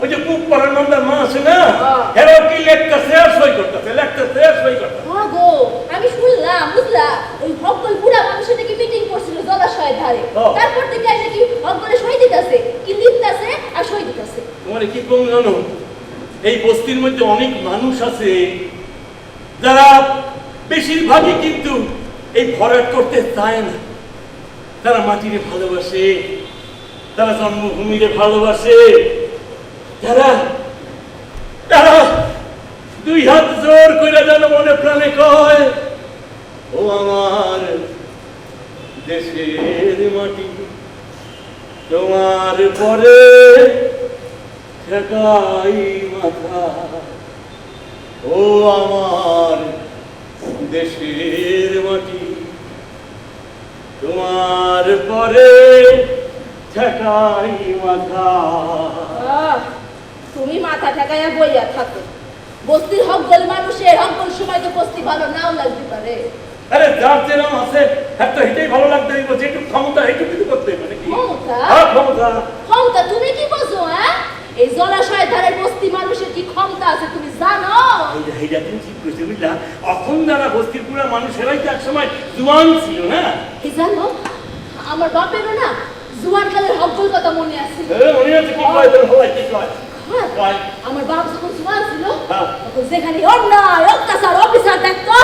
ওই যে বুক পড়ার নামদার মা আছে না, এরা কি লেখতেছে আর সই করতেছে, লেখতেছে আর সই করতেছে। গো আমি শুনলাম, বুঝলা, ওই হকল বুড়া মানুষের নাকি মিটিং করছিল জলাশয়ের ধারে, তারপর থেকে নাকি হকলে সই দিতেছে, কি লিখতেছে আর সই দিতেছে। তোমার কি কম জানো, এই বস্তির মধ্যে অনেক মানুষ আছে যারা বেশিরভাগই কিন্তু এই ভরাট করতে চায় না। তারা মাটিরে ভালোবাসে, তারা জন্মভূমিরে ভালোবাসে, তারা দুই হাত জোর করে যেন মনে প্রাণে কয়, ও আমার দেশের মাটি, তোমার পরে ঠেকাই মাথা, ও আমার দেশের মাটি, তোমার পরে ঠেকাই মাথা। তুমি মাথা ঠেকাইয়া বইয়া থাকো, বস্তির হকগল মানুষের হকগল সময় তো বস্তি ভালো নাও লাগতে পারে। আরে যার যেরকম আছে হ্যাঁ তো এটাই ভালো লাগতে হইব, যেটুকু ক্ষমতা এইটুকু কিছু করতে হইব নাকি? ক্ষমতা তুমি কি বোঝো? হ্যাঁ, এই জলাশয়ের ধারে বস্তি মানুষের কি ক্ষমতা আছে তুমি জানো? এইটা তুমি ঠিক কইছো, বুঝলা? এখন যারা বস্তির পুরা মানুষেরাই তো একসময় জুয়ান ছিল না? এই জানো, আমার বাপেরও না জুয়ান কালের হকগল কথা মনে আছে। মনে আছে? কি কয় তোর ভাই, কি কয়? আমার বাপ যখন জুয়ান ছিল তখন যেখানে অন্যায় অত্যাচার অফিসার দেখতো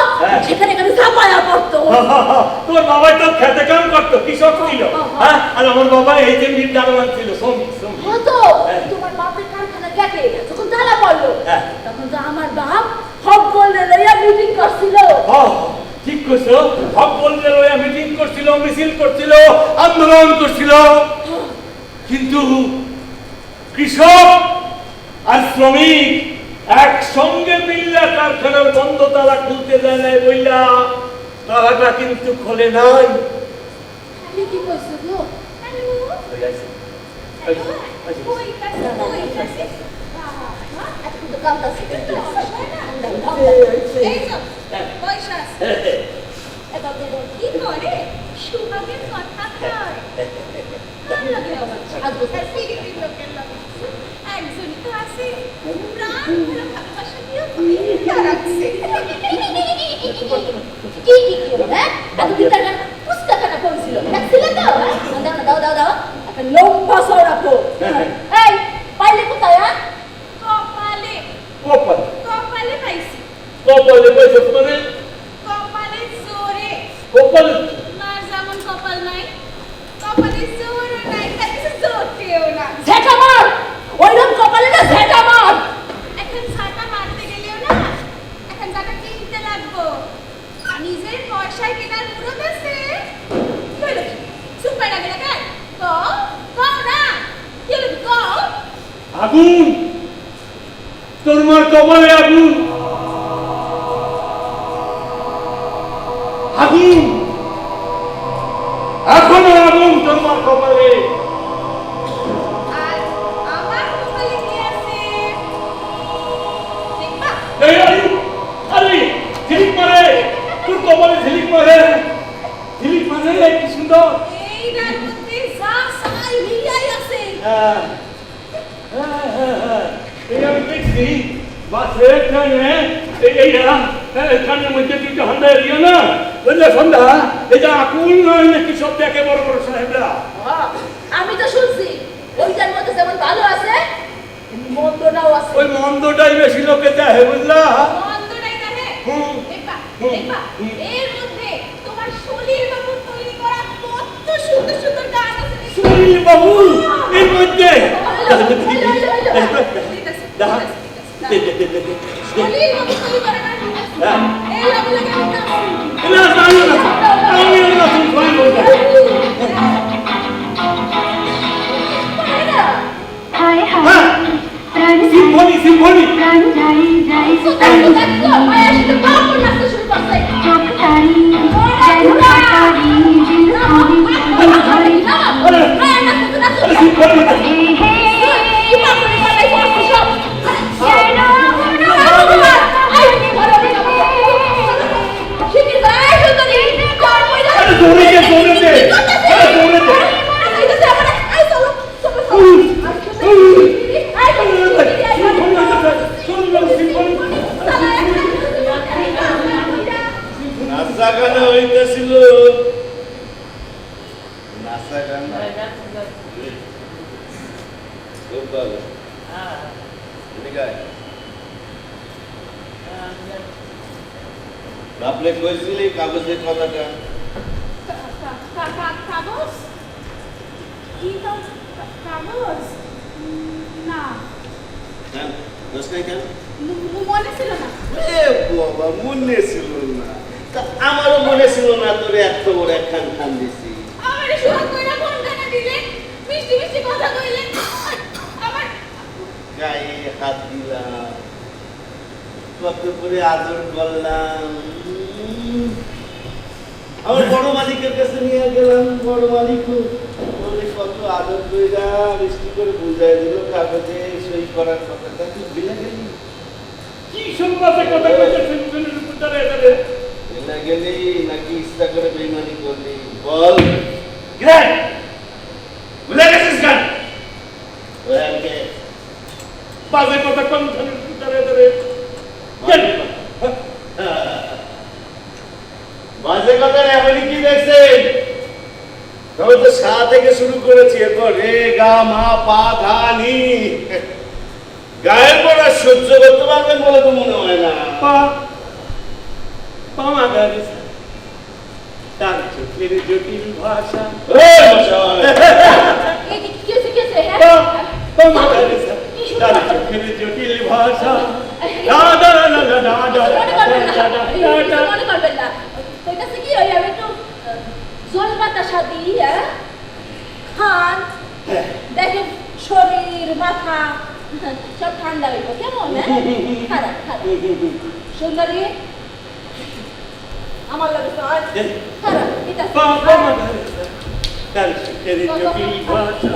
সেখানে ঝাঁপায়া পড়তো। তোর বাবাই তো খেতে কাম করতো, কৃষক ছিল, হ্যাঁ, আর আমার বাবা এই যে মিল দারোয়ান ছিল, শ্রমিক। তো তোমার বাপের কারখানা গেটে যখন তালা পড়লো তখন তো আমার বাপ হকগল লইয়া মিটিং করছিল। ঠিক কইছো, হকগল লইয়া মিটিং করছিল, মিছিল করছিল, আন্দোলন করছিল, কিন্তু কৃষক আর শ্রমিক একসঙ্গে মিল্লা কারখানার বন্ধ তালা খুলতে দেয় নাই বইলা তালাটা কিন্তু খোলে নাই। আমি কি কইছো গো? লম্বা সরাবো এই পাইলে কোথায়? কপালে। কপালে? কপালে পাইছি। কপালে কইছস মানে কপালে জোরে কপালে মার যেমন কপাল নাই কপালে জোরে নাই তাই কিছু জোরতেও না ঝেঁটা মার ওইরকম কপালে না ঝেঁটা মার এখন ঝাঁটা মারতে গেলেও না এখন ঝাঁটা কিনতে লাগবো নিজের পয়সায় কেনার মুরত আছে কি হলো সুপার লাগে না কেন কও না কি হলো কও আগুন তোর মার কপালে আগুন আগুন এখনো আগুন তোর মার কপালে আর আমার কপালে কি আছে দেখবা এই আরে ঝিলিক মারে তোর কপালে ঝিলিক মারে কি সুন্দর এইটার মধ্যে যা সাই মিলাই আছে এই আমি দেখছি বাসে ট্রেনে এখানের মধ্যে দুইটা হন্ডা এরিয়া না বুঝলে সন্ধ্যা এটা আকুল নয় নাকি সব দেখে বড় বড় সাহেবরা আমি তো শুনছি ওইটার মধ্যে যেমন ভালো আছে মন্দটাও আছে ওই মন্দটাই বেশি লোকে দেখে বুঝলা মন্দটাই দেখে হুম। দেখবা হুম। দেখবা হুম। এর মধ্যে তোমার শরীর বাবু তৈরি করা কত সুন্দর সুন্দর গান আছে সুনীল বাবু এর মধ্যে শরীর বাবু তৈরি করা গান আছে এই লাগে লাগে হায় হায় প্রাণ সিম্ফনি সিম্ফনি প্রাণ যাই যাই দেখো মায়া শুধু বাবু নাচতে শুরু করছে চোখ তারি যেন কাটারি ঝিলঝিলি মায়া নাচতে নাচতে সিম্ফনি হে কি বাবু বানাই করছে সব যেন শিখির গায়ে সুন্দরী কোন মহিলা দৌড়ে দে দৌড়ে দে দৌড়ে দে নাচা গান হইতেছিল নাচা গান খুব ভালো ঠিক আছে আপনি কইছিলি কাগজের কথাটা কাগজ কি কাগজ না হ্যাঁ দোষ নাই কেন মনে ছিল না এ বাবা মনে ছিল না তা আমারও মনে ছিল না তোরে এত বড় একখান খান দিছি আমার সুরা কইরা ফোন কাটা দিলে মিষ্টি মিষ্টি কথা কইলে আমার গায়ে হাত দিলাম কত করে আদর করলাম আমার বড় মালিকের কাছে নিয়ে গেলাম বড় মালিক বলে কত আদর কইরা মিষ্টি করে বুঝাই দিল কাগজে সই করার কথাটা তুই বিনা গেলি কি সম্মাসে কথা কইতে শুনছেন পুত্রে এবারে বিনা গেলি নাকি ইচ্ছা করে বেইমানি করলি বল গ্রেট বুঝা গেছিস গান ওয়াকে বাজে কথা কম শুনেন পুত্রে এবারে বাজে কথা এমনই কি দেখছেন তবে তো সা থেকে শুরু করেছি এরপর রে গা মা পা ধা নি গায়ের পড়া সহ্য করতে পারবেন বলে তো মনে হয় না পামা গাড়ি তার চোখের জটিল ভাষা এই মশাই কি পামা গাড়ি তার চোখের জটিল ভাষা দাদা দাদা দাদা মনে করবেন না তোর কাছে কি হই আমি একটু জল বাতাসা দিই খান দেখেন শরীর মাথা সব ঠান্ডা হইব কেমন খারাপ খারাপ সুন্দরী আমার লাগে খারাপ এটা পামা গাড়ি তার চোখের জটিল ভাষা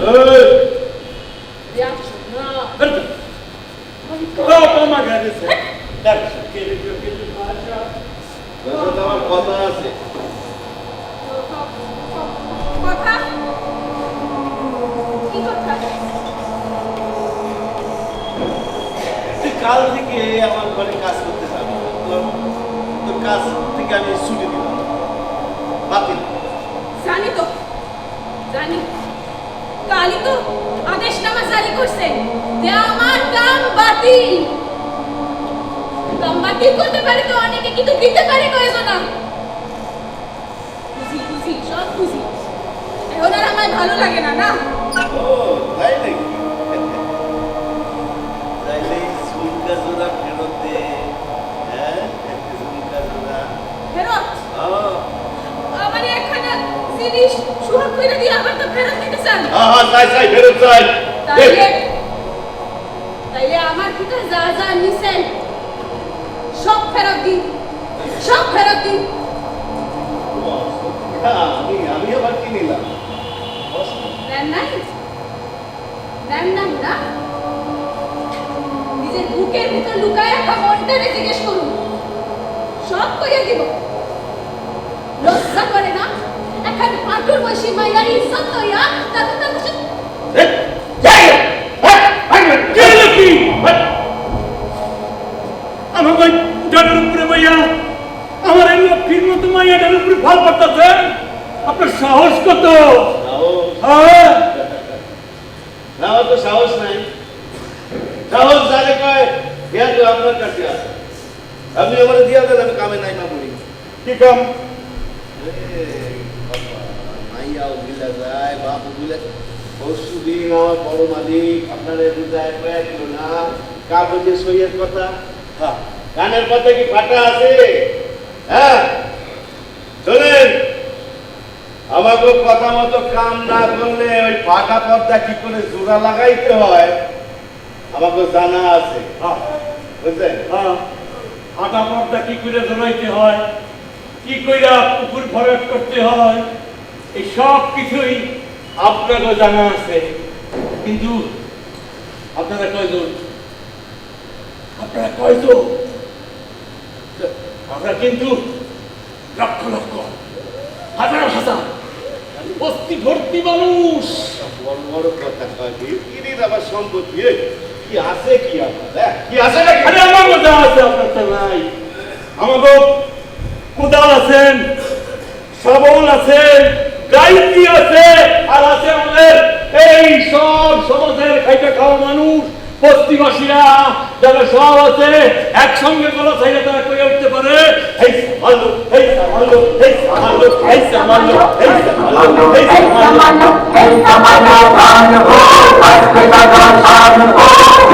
পামা গাড়ি তার চোখের জটিল ভাষা আমার কথা আছে কথা কি কথা তুই কাল থেকে আমার ঘরে কাজ করতে যাবি তোর কাজ থেকে আমি ছুটি দিলাম বাতিল জানি তো জানি কালই তো আদেশনামা জারি করছেন যে আমার কাম বাতিল দাম বাতিল করতে পারে তো অনেকে, কিন্তু দিতে পারে কয়েকজন না। বুঝি বুঝি সব বুঝি, এখন আর আমার ভালো লাগে না। না ও তাই নাকি? তাইলে ঝুমকা জোড়া ফেরত দে। হ্যাঁ ঝুমকা জোড়া ফেরত হ্যাঁ আমার একখানা জিনিস সুহাগ করে দিয়ে আবার তো ফেরত দিতে চান? হ্যাঁ চাই চাই ফেরত চাই। তাইলে তাইলে আমার থেকে যা যা নিছেন সব ফেরত দিন, সব ফেরত দিন। আমি আবার কি নিলাম? দেন নাই, দেন নাই না? নিজের বুকের ভিতর লুকায় রাখা মনটারে জিজ্ঞেস করুন, সব কইয়া দিব। লজ্জা করে না এখন পাটুর বসি মাইয়ার ইজ্জত লইয়া তাকে তাকে আমাকে ডানের উপরে মাইয়া, আমার এই লক্ষ্মীর মতো মাইয়া ডানের উপরে ফল করতেছে। আপনার সাহস কত? হ্যাঁ না তো সাহস নাই। সাহস যারে কয় জ্ঞান তো আপনার কাছে আছে। আপনি আমার দিয়া দেন, আমি কামে নাই না বলি। কি কাম? মাইয়াও বিলা যায়, বাপু বিলা। পরশু দিন আমার বড় মালিক আপনার বুঝায় কয়া দিল না, কাগজে সইয়ের কথা। হ্যাঁ গানের কথা কি ফাটা আছে? হ্যাঁ শোনেন, আমাকে কথা মতো কাম না করলে ওই ফাঁকা পর্দা কি করে জোড়া লাগাইতে হয় আমাকে জানা আছে, বুঝলেন? আটা পর্দা কি করে জড়াইতে হয়, কি কইরা পুকুর ভরাট করতে হয়, এই সব কিছুই আপনাকে জানা আছে। কিন্তু আপনারা কয়জন? আপনারা কয়জন? আমরা কিন্তু লক্ষ লক্ষ, হাজার হাজার, বস্তি ভর্তি মানুষ। বড় বড় কথা কয় কিরির আবার সম্পত্তি কি আছে? কি আপনার কি আছে নাকি? আরে আমার মজা আছে, আপনার তো নাই। আমাকে কোদাল আছেন, শাবল আছেন, গাইতি আছে, আর আছে আমাদের এই সব সমাজের খাইতে খাওয়া মানুষ, বস্তিবাসীরা যারা সব আছে, একসঙ্গে গলা চাইলে তারা করে উঠতে পারে এই সামান্য, এই সামান্য, এই সামান্য, এই সামান্য, এই সামান্য, এই সামান্য, এই সামান্য গান হো আজকে কাটা শান হো,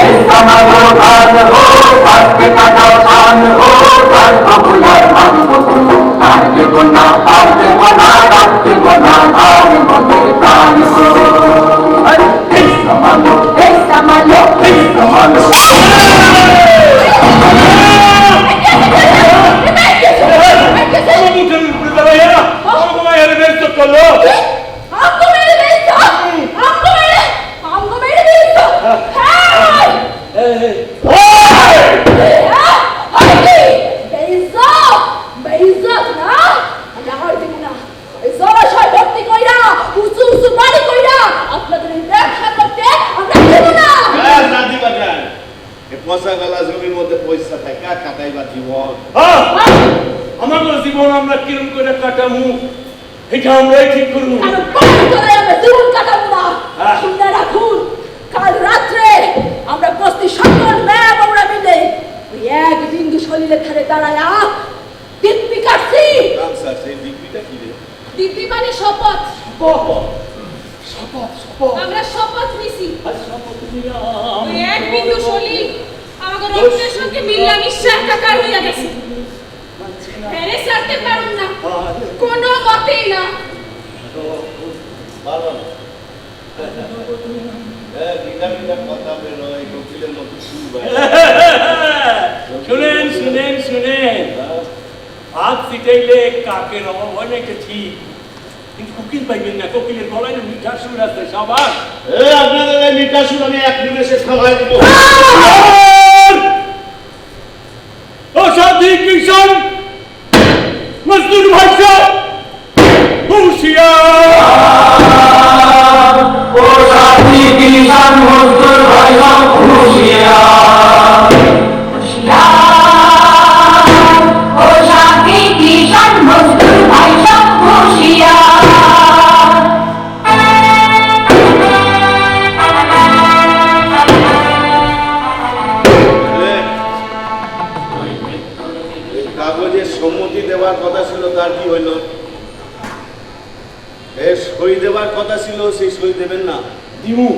এই সামান্য গান হো আজকে কাটা শান হো, তার কবুলার মানবো আর দেব না, আর দেব না, আর দেব না, আর মনের প্রাণ হো। এই সামান্য, এই সামান্য, এই সামান্য। মুখের উপরে দাঁড়াইয়া আমার মায়ের বেশ করলো। আমগো মেরে দিছো, আমগো মেরে দিছো। হ্যাঁ বেইজ্জত না, আমার দিব না। এই জলাশয় ভর্তি কইরা, উঁচু উঁচু বাড়ি কইরা আপনাদের এই ব্যবসা করতে আমরা দিব না। না দিবা কেন? এই পচা গলা জমির মধ্যে পয়সা থাকে কাটাইবা জীবন। আমার জীবন আমরা কিরম করে কাটামু এটা আমরাই ঠিক করবো। কারণ বাড়ি করে আমরা জীবন কাটাবো না। শুনে রাখুন, কাল রাত্রে আমরা বস্তি সকল মেয়ে বউরা মিলে ওই এক বিন্দু শরীরে ধারে দাঁড়ায়া দিব্যি কাটছি। স্যার সেই ডিগ্রিটা কি রে? দিব্যি মানে শপথ। শপথ, শপথ, শপথ। আমরা শপথ নিছি আর শপথ নিয়া ওই এক বিন্দু শরীর আমাদের রক্তের সঙ্গে মিল্লা মিশা একাকার হইয়া গেছে। ফেরে ছাড়তে পারুম না, কোনো মতেই না। ভালো না। বিনা বিনা কথা বেরোয়, কোকিলের মতো সুর ভাই। শুনেন শুনেন শুনেন, হাত ছিটাইলে কাকের অভাব হয় না, এটা ঠিক, কিন্তু কোকিল পাইবেন না। কোকিলের গলায় না মিঠা সুর আছে। সবার আপনাদের এই মিঠা সুর আমি এক নিমেষে থামাই দিব। ও সাথী কিষণ মজদুর ভাষা হুঁশিয়ার, ও সাথী কিষান মজদুর ভাই সব হুঁশিয়ার, হুঁশিয়ার, ও সাথী কিষান মজদুর ভাই সব হুঁশিয়ার। ওই দেবার কথা ছিল সেই সই দেবেন না। দিমু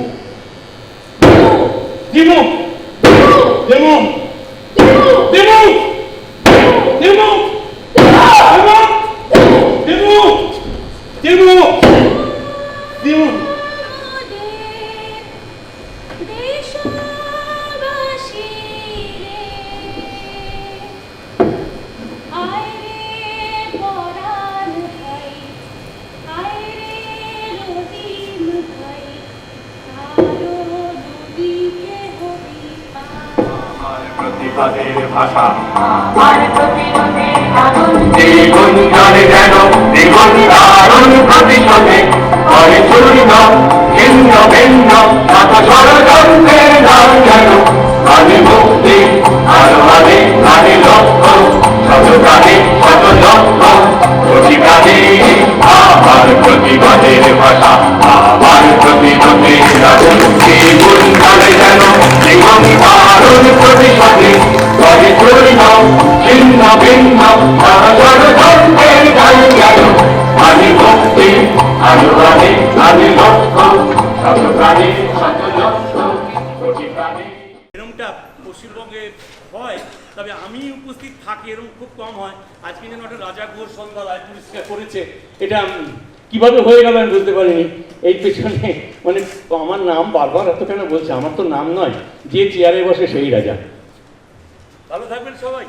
দিমু দিমু দিমু দিমু দিমু দিমু দিমু দেশবাসী রে, আয় রে পরাণ ভাই, আয় রে রহিম ভাই, কারো নদীকে হবি পার। প্রতিবাদের ভাষা আমার প্রতিরোধের আগুন দ্বিগুণ জ্বলে যেন দ্বিগুণ দারুণ প্রতিশোধে করে চূর্ণ ছিন্ন ভিন্ন শত ষড়যন্ত্রের নাম যেন আনে মুক্তি আরো আনে আনে লক্ষ্য শত প্রাণে শত লক্ষ্য কোটি প্রাণে আমার প্রতিবাদের ভাষা আমার প্রতিরোধের আগুন দ্বিগুণ জ্বলে যেন দ্বিগুণ দারুণ প্রতিশোধে করে চূর্ণ ছিন্ন ভিন্ন শত ষড়যন্ত্রের নাম যেন আনে মুক্তি আরো আনে আনে লক্ষ্য শত প্রাণে শত লক্ষ্য কোটি প্রাণে। এরকমটা পশ্চিমবঙ্গে হয়, তবে আমি উপস্থিত থাকি এরকম খুব কম হয়। আজকে যেন একটা রাজাপুর সন্ধ্যা রায় পরিষ্কার করেছে, এটা কিভাবে হয়ে গেল আমি বুঝতে পারিনি। এই পেছনে মানে আমার নাম বারবার এত কেন বলছে, আমার তো নাম নয়, যে চেয়ারে বসে সেই রাজা। ভালো থাকবেন সবাই।